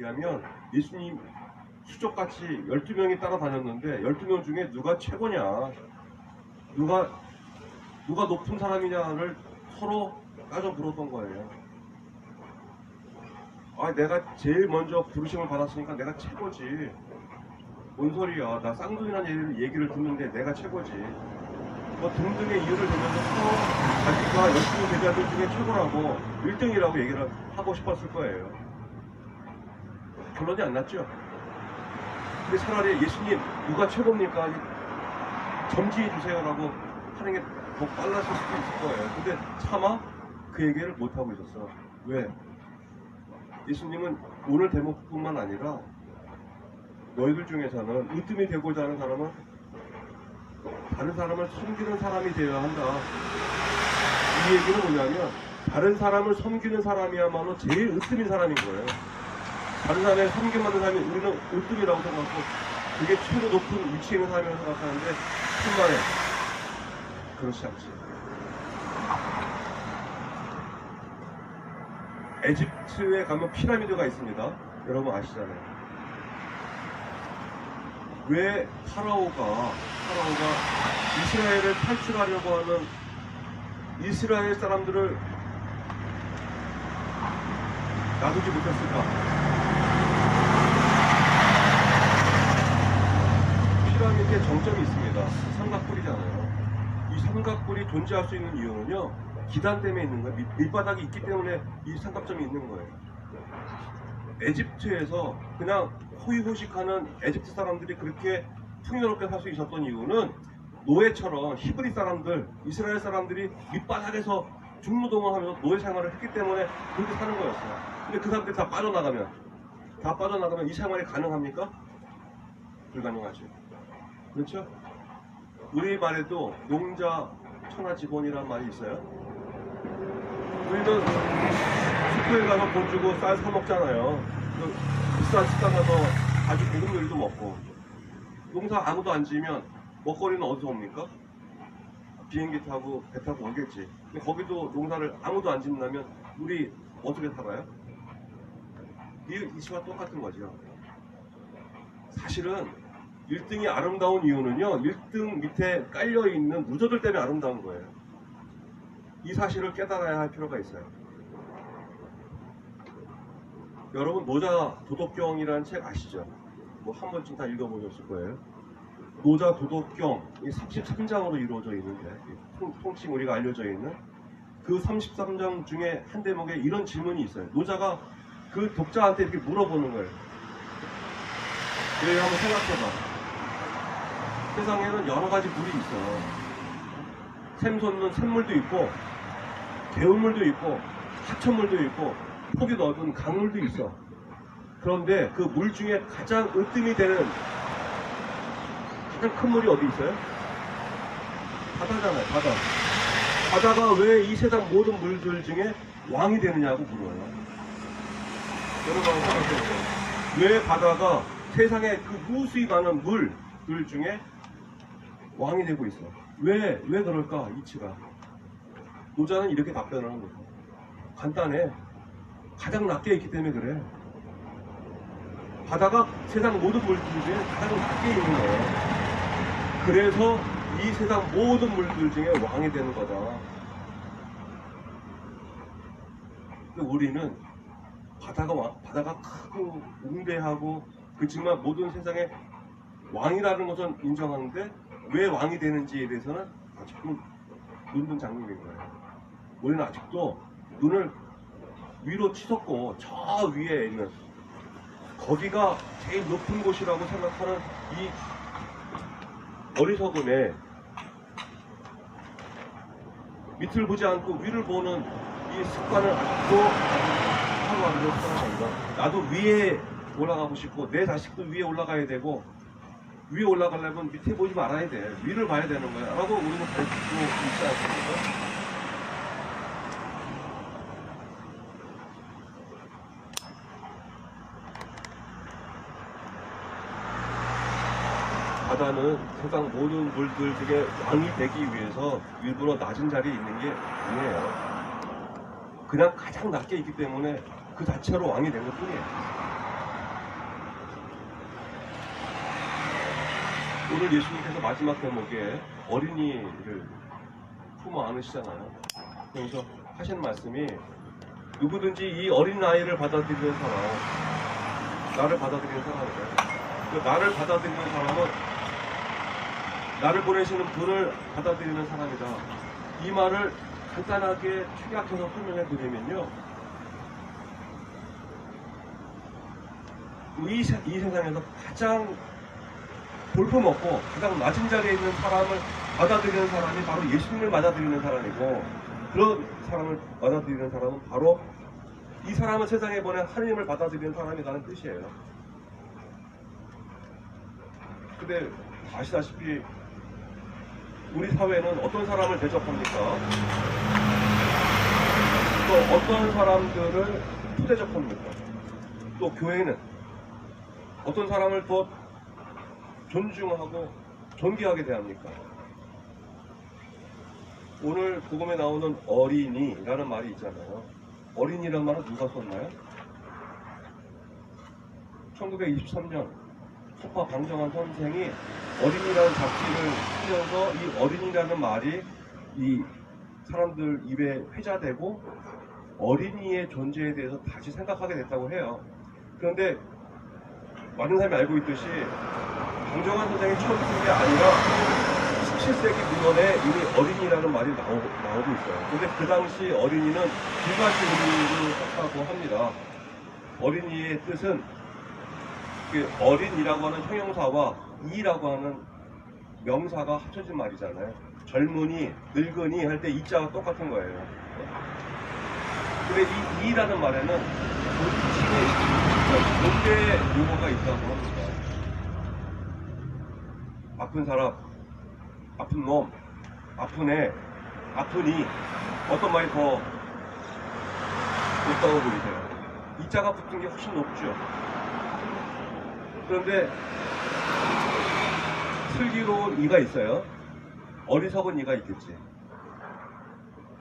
얘기하면 예수님 수족같이 12명이 따라다녔는데 12명 중에 누가 최고냐, 누가 높은 사람이냐를 서로 따져 물었던 거예요. 아, 내가 제일 먼저 부르심을 받았으니까 내가 최고지. 뭔 소리야. 나 쌍둥이라는 얘기를 듣는데 내가 최고지. 뭐 등등의 이유를 대면서 서로 자기가 12 제자들 중에 최고라고 1등이라고 얘기를 하고 싶었을 거예요. 결론이 안 났죠. 근데 차라리 예수님 누가 최고입니까? 점지해 주세요라고 하는 게 더 빨랐을 수도 있을 거예요. 근데 차마 그 얘기를 못하고 있었어. 왜? 예수님은 오늘 대목뿐만 아니라 너희들 중에서는 으뜸이 되고자 하는 사람은 다른 사람을 섬기는 사람이 되어야 한다. 이 얘기는 뭐냐면 다른 사람을 섬기는 사람이야말로 제일 으뜸인 사람인 거예요. 다른 사람의 섬김받는 사람이 우리는 으뜸이라고 생각하고 그게 최고 높은 위치에 있는 사람이라고 생각하는데 정말에 그렇지 않지. 에집트에 가면 피라미드가 있습니다. 여러분 아시잖아요. 왜 파라오가 이스라엘을 탈출하려고 하는 이스라엘 사람들을 놔두지 못했을까? 피라미드에 정점이 있습니다. 삼각뿔이잖아요. 이 삼각뿔이 존재할 수 있는 이유는요, 기단 때문에 있는 거예요. 밑바닥이 있기 때문에 이 삼각점이 있는 거예요. 에집트에서 그냥 호의호식하는 에집트 사람들이 그렇게 풍요롭게 살 수 있었던 이유는 노예처럼 히브리 사람들, 이스라엘 사람들이 밑바닥에서 중노동을 하면서 노예 생활을 했기 때문에 그렇게 사는 거였어요. 근데 그 사람들이 다 빠져나가면 이 생활이 가능합니까? 불가능하죠. 그렇죠? 우리말에도 농자 천하직원이란 말이 있어요. 우리는 슈퍼에 가서 돈 주고 쌀 사 먹잖아요. 비싼 식당 가서 아주 고급 요리도 먹고. 농사 아무도 안 지으면 먹거리는 어디서 옵니까? 비행기 타고 배 타고 오겠지. 근데 거기도 농사를 아무도 안 짓는다면 우리 어떻게 살아요? 이치와 똑같은 거죠. 사실은 1등이 아름다운 이유는요, 1등 밑에 깔려있는 무저들 때문에 아름다운 거예요. 이 사실을 깨달아야 할 필요가 있어요. 여러분 노자 도덕경이라는 책 아시죠? 뭐 한 번쯤 다 읽어보셨을 거예요. 노자 도덕경, 이 33장으로 이루어져 있는데, 통칭 우리가 알려져 있는 그 33장 중에 한 대목에 이런 질문이 있어요. 노자가 그 독자한테 이렇게 물어보는 거예요. 그래요, 한번 생각해봐. 세상에는 여러 가지 물이 있어. 샘솟는 샘물도 있고, 개울물도 있고, 하천물도 있고, 폭이 넓은 강물도 있어. 그런데 그 물 중에 가장 으뜸이 되는 가장 큰 물이 어디 있어요? 바다잖아요, 바다. 바다가 왜 이 세상 모든 물들 중에 왕이 되느냐고 물어요. 여러분 생각해보세요. 왜 바다가 세상에 그 무수히 많은 물들 중에 왕이 되고 있어? 왜 그럴까? 이치가. 노자는 이렇게 답변을 합니다. 간단해. 가장 낮게 있기 때문에 그래. 바다가 세상 모든 물들 중에 가장 낮게 있는 거예요. 그래서 이 세상 모든 물들 중에 왕이 되는 거다. 근데 우리는 바다가 크고 웅대하고 그렇지만 모든 세상에 왕이라는 것은 인정하는데 왜 왕이 되는지에 대해서는 아직도 눈뜬 장면인 거예요. 우리는 아직도 눈을 위로 치솟고 저 위에 있는 거기가 제일 높은 곳이라고 생각하는 이 어리석음에 밑을 보지 않고 위를 보는 이 습관을 아직도 하고 안 되는 사람입니다. 나도 위에 올라가고 싶고 내 자식도 위에 올라가야 되고 위에 올라가려면 밑에 보지 말아야 돼. 위를 봐야 되는 거야. 라고 우리는 가르치고 있지 않습니까? 바다는 세상 모든 물들 중에 왕이 되기 위해서 일부러 낮은 자리에 있는 게 아니에요. 그냥 가장 낮게 있기 때문에 그 자체로 왕이 된 것 뿐이에요. 오늘 예수님께서 마지막 대목에 어린이를 품어 안으시잖아요. 그래서 하시는 말씀이 누구든지 이 어린아이를 받아들이는 사람, 나를 받아들이는 사람이에요. 그 나를 받아들이는 사람은 나를 보내시는 분을 받아들이는 사람이다. 이 말을 간단하게 축약해서 설명해 드리면요. 이 세상에서 가장 볼품없고 가장 낮은 자리에 있는 사람을 받아들이는 사람이 바로 예수님을 받아들이는 사람이고, 그런 사람을 받아들이는 사람은 바로 이 사람을 세상에 보낸 하느님을 받아들이는 사람이라는 뜻이에요. 근데 아시다시피 우리 사회는 어떤 사람을 대접합니까? 또 어떤 사람들을 부대접합니까? 또 교회는 어떤 사람을 더 존중하고 존귀하게 대합니까? 오늘 복음에 나오는 어린이라는 말이 있잖아요. 어린이라는 말은 누가 썼나요? 1923년 소파 방정환 선생이 어린이라는 잡지를 쓰면서 이 어린이라는 말이 이 사람들 입에 회자되고 어린이의 존재에 대해서 다시 생각하게 됐다고 해요. 그런데 많은 사람이 알고 있듯이 방정환 선생이 처음 쓴 게 아니라 17세기 문헌에 이미 어린이라는 말이 나오고 있어요. 근데 그 당시 어린이는 두 가지 의미를 썼다고 합니다. 어린이의 뜻은 어린이라고 하는 형용사와 이라고 하는 명사가 합쳐진 말이잖아요. 젊은이, 늙은이 할 때 이자가 똑같은 거예요. 근데 이 이라는 말에는 존재의 용어가 있다고 합니다. 아픈 사람, 아픈 놈, 아픈 애, 아프니, 어떤 말이 더 높다고 보이세요? 이자가 붙은 게 훨씬 높죠. 그런데 슬기로운 이가 있어요. 어리석은 이가 있겠지.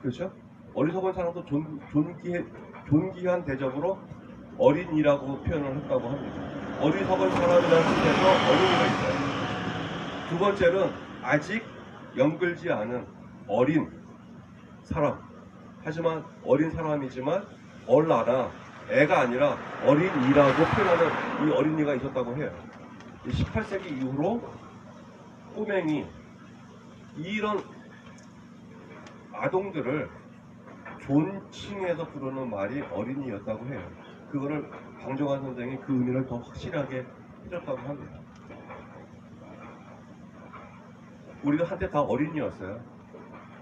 그렇죠? 어리석은 사람도 존귀한 대접으로 어린이라고 표현을 했다고 합니다. 어리석은 사람이라는 뜻에서 어린이가 있어요. 두 번째는 아직 영글지 않은 어린 사람. 하지만 어린 사람이지만 얼라나 애가 아니라 어린이라고 표현하는 이 어린이가 있었다고 해요. 18세기 이후로 꼬맹이, 이런 아동들을 존칭해서 부르는 말이 어린이였다고 해요. 그거를 방정환 선생이 그 의미를 더 확실하게 해줬다고 합니다. 우리도 한때 다 어린이였어요.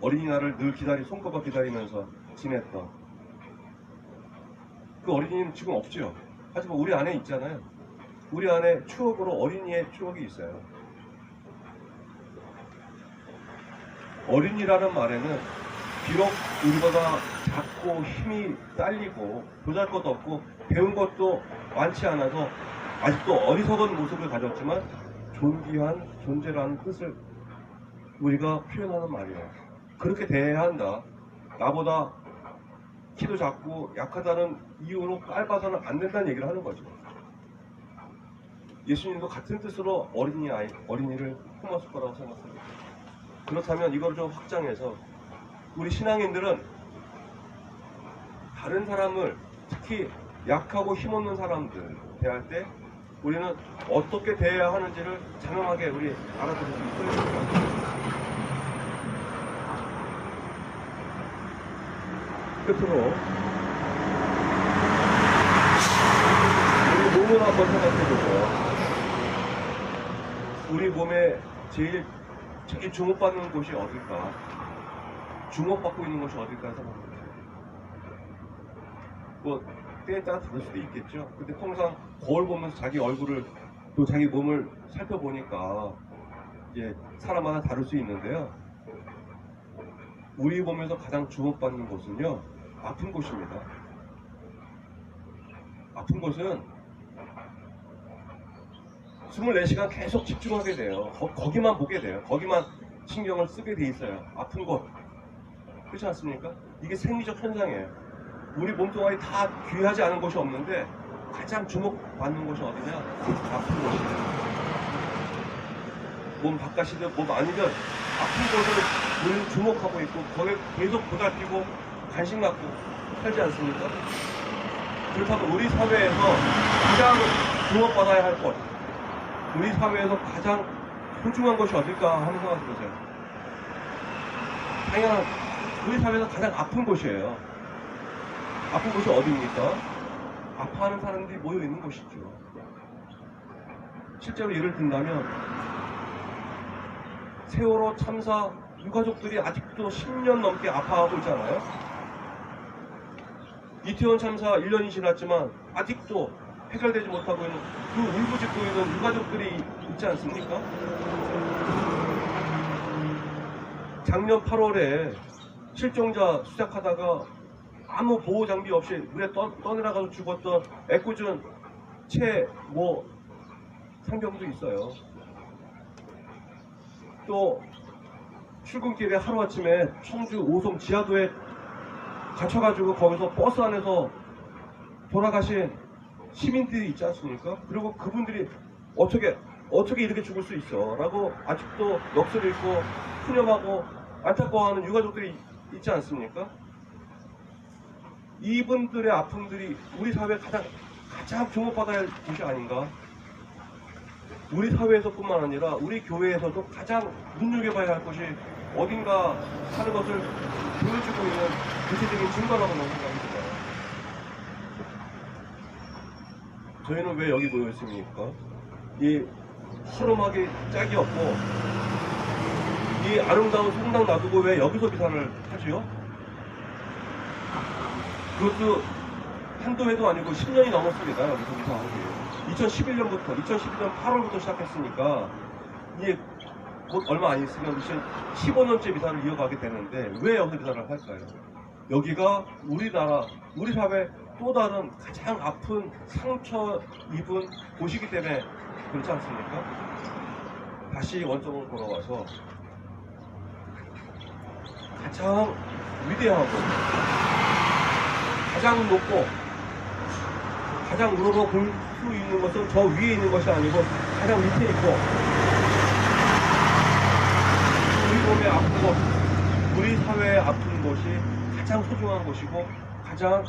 어린이날을 늘 손꼽아 기다리면서 지냈던 그 어린이는 지금 없죠. 하지만 우리 안에 있잖아요. 우리 안에 추억으로 어린이의 추억이 있어요. 어린이라는 말에는 비록 우리보다 작고 힘이 딸리고 보잘것도 없고 배운 것도 많지 않아서 아직도 어리석은 모습을 가졌지만 존귀한 존재라는 뜻을 우리가 표현하는 말이에요. 그렇게 대해야 한다. 나보다 키도 작고 약하다는 이유로 짧아서는 안 된다는 얘기를 하는 거죠. 예수님도 같은 뜻으로 어린이를 품었을 거라고 생각합니다. 그렇다면 이걸 좀 확장해서 우리 신앙인들은 다른 사람을, 특히 약하고 힘없는 사람들 대할 때 우리는 어떻게 대해야 하는지를 장엄하게 우리 알아들을 수 있어야 됩니다. 끝으로 우리 몸을 한번 생각해보죠. 우리 몸에 제일 특히 주목받는 곳이 어딜까? 주목받고 있는 곳이 어딜까 생각해보세요. 뭐 때에 따라 다를 수도 있겠죠. 근데 통상 거울 보면서 자기 얼굴을 또 자기 몸을 살펴보니까 이제 사람마다 다를 수 있는데요. 우리 몸에서 가장 주목받는 곳은요, 아픈 곳입니다. 아픈 곳은 24시간 계속 집중하게 돼요. 거기만 보게 돼요. 거기만 신경을 쓰게 돼 있어요. 아픈 곳. 그렇지 않습니까? 이게 생리적 현상이에요. 우리 몸뚱아리 다 귀하지 않은 곳이 없는데 가장 주목받는 곳이 어디냐? 아픈 곳이에요. 몸 바깥이든 몸 아니든 아픈 곳을 우리는 주목하고 있고 거기에 계속 보살피고 관심 갖고 살지 않습니까? 그렇다면 우리 사회에서 가장 주목받아야 할 것, 우리 사회에서 가장 소중한 것이 어딜까 하는 생각이 들으세요. 당연한 우리 사회에서 가장 아픈 곳이에요. 아픈 곳이 어디입니까? 아파하는 사람들이 모여 있는 곳이죠. 실제로 예를 든다면 세월호 참사 유가족들이 아직도 10년 넘게 아파하고 있잖아요. 이태원 참사 1년이 지났지만 아직도 해결되지 못하고 있는 그 울부짖고 있는 유가족들이 있지 않습니까? 작년 8월에 실종자 수색하다가 아무 보호 장비 없이 물에 떠내려가서 죽었던 애꿎은 상병도 있어요. 또 출근길에 하루아침에 청주 오송 지하도에 갇혀가지고 거기서 버스 안에서 돌아가신 시민들이 있지 않습니까? 그리고 그분들이 어떻게 이렇게 죽을 수 있어? 라고 아직도 넋을 잃고 푸념하고 안타까워하는 유가족들이 있지 않습니까? 이분들의 아픔들이 우리 사회에 가장 주목받아야 할 것이 아닌가? 우리 사회에서뿐만 아니라 우리 교회에서도 가장 눈여겨봐야 할 것이 어딘가 하는 것을 보여주고 있는 구체적인 증거라고 저는 생각이 들어요. 저희는 왜 여기 모여 있습니까? 이 허름하게 짝이 없고 이 아름다운 성당 놔두고 왜 여기서 비산을 하지요? 그것도 한두 해도 아니고 10년이 넘었습니다. 여기서 비산하는 게. 2011년 8월부터 시작했으니까 이게 곧 얼마 안 있으면 15년째 비산을 이어가게 되는데 왜 여기서 비산을 할까요? 여기가 우리나라, 우리 사회 또 다른 가장 아픈 상처 입은 곳이기 때문에 그렇지 않습니까? 다시 원점으로 돌아와서 가장 위대하고 가장 높고 가장 우러러 볼 수 있는 것은 저 위에 있는 것이 아니고 가장 밑에 있고 우리 몸에 아픈 곳, 우리 사회에 아픈 곳이 가장 소중한 곳이고 가장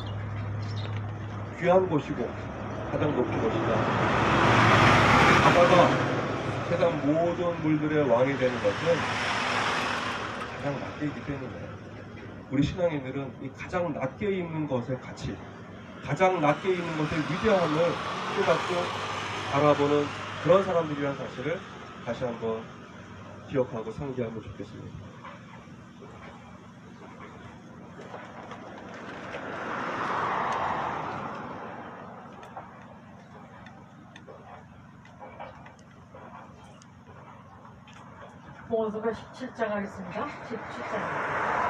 귀한 곳이고 가장 높은 곳이다. 바다가 세상 모든 물들의 왕이 되는 것은 가장 낮게 있기 때문에 우리 신앙인들은 이 가장 낮게 있는 것의 가치, 가장 낮게 있는 것의 위대함을 깨닫고 바라보는 그런 사람들이라는 사실을 다시 한번 기억하고 상기하면 좋겠습니다. 봉헌서가 17장 하겠습니다. 17장.